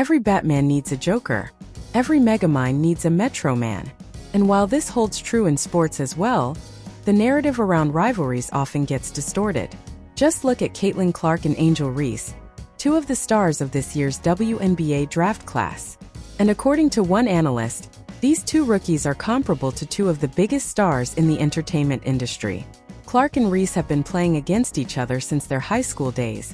Every Batman needs a Joker. Every Megamind needs a Metro Man. And while this holds true in sports as well, the narrative around rivalries often gets distorted. Just look at Caitlin Clark and Angel Reese, two of the stars of this year's WNBA draft class. And according to one analyst, these two rookies are comparable to two of the biggest stars in the entertainment industry. Clark and Reese have been playing against each other since their high school days.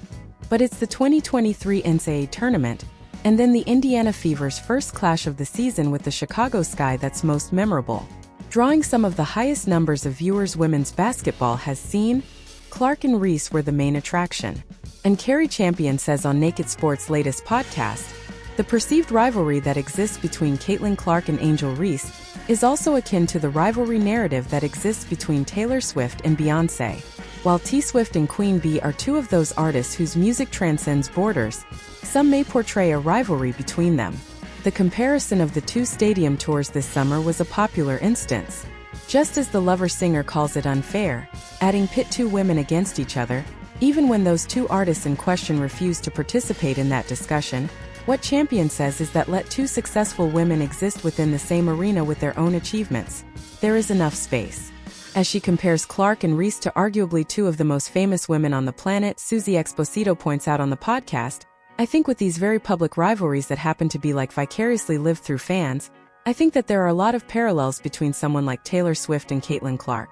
But it's the 2023 NCAA tournament, and then the Indiana Fever's first clash of the season with the Chicago Sky that's most memorable. Drawing some of the highest numbers of viewers women's basketball has seen, Clark and Reese were the main attraction. And Carrie Champion says on Naked Sports' latest podcast, the perceived rivalry that exists between Caitlin Clark and Angel Reese is also akin to the rivalry narrative that exists between Taylor Swift and Beyoncé. While T-Swift and Queen Bee are two of those artists whose music transcends borders, some may portray a rivalry between them. The comparison of the two stadium tours this summer was a popular instance. Just as the Lover singer calls it unfair, adding pit two women against each other, even when those two artists in question refuse to participate in that discussion, what Champion says is that let two successful women exist within the same arena with their own achievements. There is enough space. As she compares Clark and Reese to arguably two of the most famous women on the planet, Susie Exposito points out on the podcast, I think with these very public rivalries that happen to be like vicariously lived through fans, I think that there are a lot of parallels between someone like Taylor Swift and Caitlin Clark.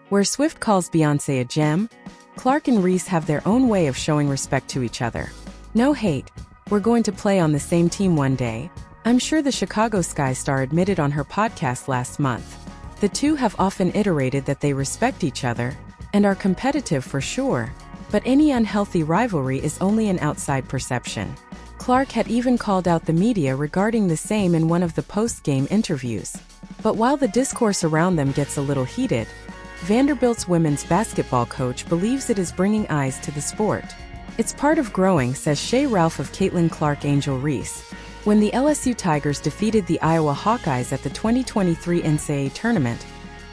Where Swift calls Beyoncé a gem, Clark and Reese have their own way of showing respect to each other. No hate. We're going to play on the same team one day, I'm sure the Chicago Sky star admitted on her podcast last month. The two have often iterated that they respect each other and are competitive for sure, but any unhealthy rivalry is only an outside perception. Clark had even called out the media regarding the same in one of the post-game interviews. But while the discourse around them gets a little heated, Vanderbilt's women's basketball coach believes it is bringing eyes to the sport. It's part of growing, says Shay Ralph of Caitlin Clark Angel Reese. When the LSU Tigers defeated the Iowa Hawkeyes at the 2023 NCAA tournament,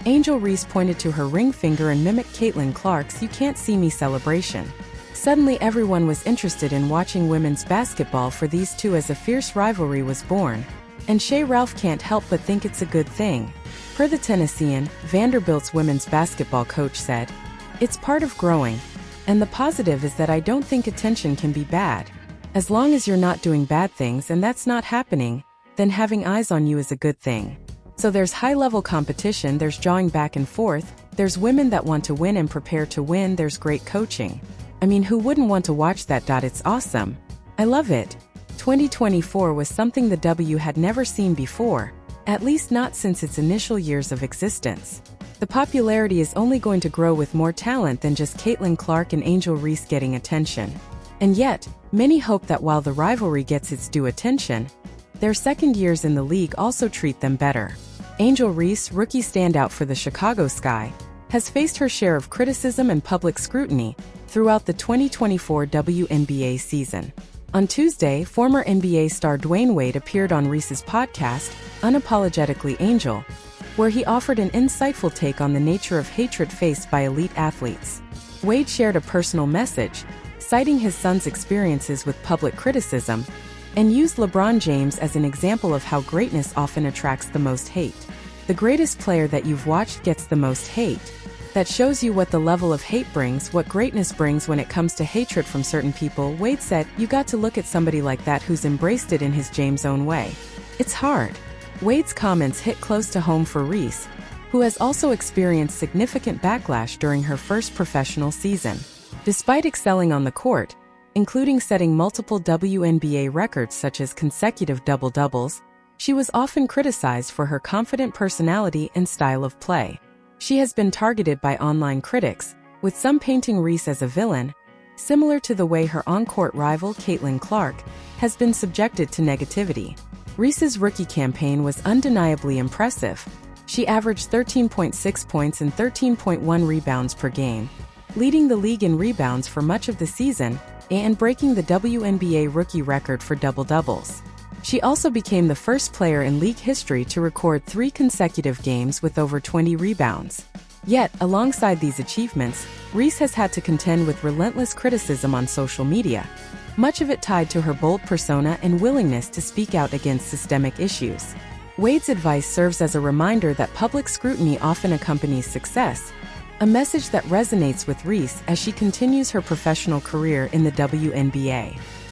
Angel Reese pointed to her ring finger and mimicked Caitlin Clark's "You Can't See Me" celebration. Suddenly everyone was interested in watching women's basketball for these two as a fierce rivalry was born, and Shay Ralph can't help but think it's a good thing. Per the Tennessean, Vanderbilt's women's basketball coach said, "It's part of growing. And the positive is that I don't think attention can be bad. As long as you're not doing bad things and that's not happening, then having eyes on you is a good thing. So there's high-level competition, there's jawing back and forth, there's women that want to win and prepare to win, there's great coaching. I mean, who wouldn't want to watch that? It's awesome. I love it." 2024 was something the W had never seen before, at least not since its initial years of existence. The popularity is only going to grow with more talent than just Caitlin Clark and Angel Reese getting attention. And yet, many hope that while the rivalry gets its due attention, their second years in the league also treat them better. Angel Reese, rookie standout for the Chicago Sky, has faced her share of criticism and public scrutiny throughout the 2024 WNBA season. On Tuesday, former NBA star Dwayne Wade appeared on Reese's podcast, Unapologetically Angel, where he offered an insightful take on the nature of hatred faced by elite athletes. Wade shared a personal message, citing his son's experiences with public criticism, and used LeBron James as an example of how greatness often attracts the most hate. The greatest player that you've watched gets the most hate. That shows you what the level of hate brings, what greatness brings when it comes to hatred from certain people, Wade said. You got to look at somebody like that who's embraced it in his James own way. It's hard. Wade's comments hit close to home for Reese, who has also experienced significant backlash during her first professional season. Despite excelling on the court, including setting multiple WNBA records such as consecutive double-doubles, she was often criticized for her confident personality and style of play. She has been targeted by online critics, with some painting Reese as a villain, similar to the way her on-court rival Caitlin Clark has been subjected to negativity. Reese's rookie campaign was undeniably impressive. She averaged 13.6 points and 13.1 rebounds per game, leading the league in rebounds for much of the season and breaking the WNBA rookie record for double-doubles. She also became the first player in league history to record 3 consecutive games with over 20 rebounds. Yet, alongside these achievements, Reese has had to contend with relentless criticism on social media. much of it tied to her bold persona and willingness to speak out against systemic issues. Wade's advice serves as a reminder that public scrutiny often accompanies success, a message that resonates with Reese as she continues her professional career in the WNBA.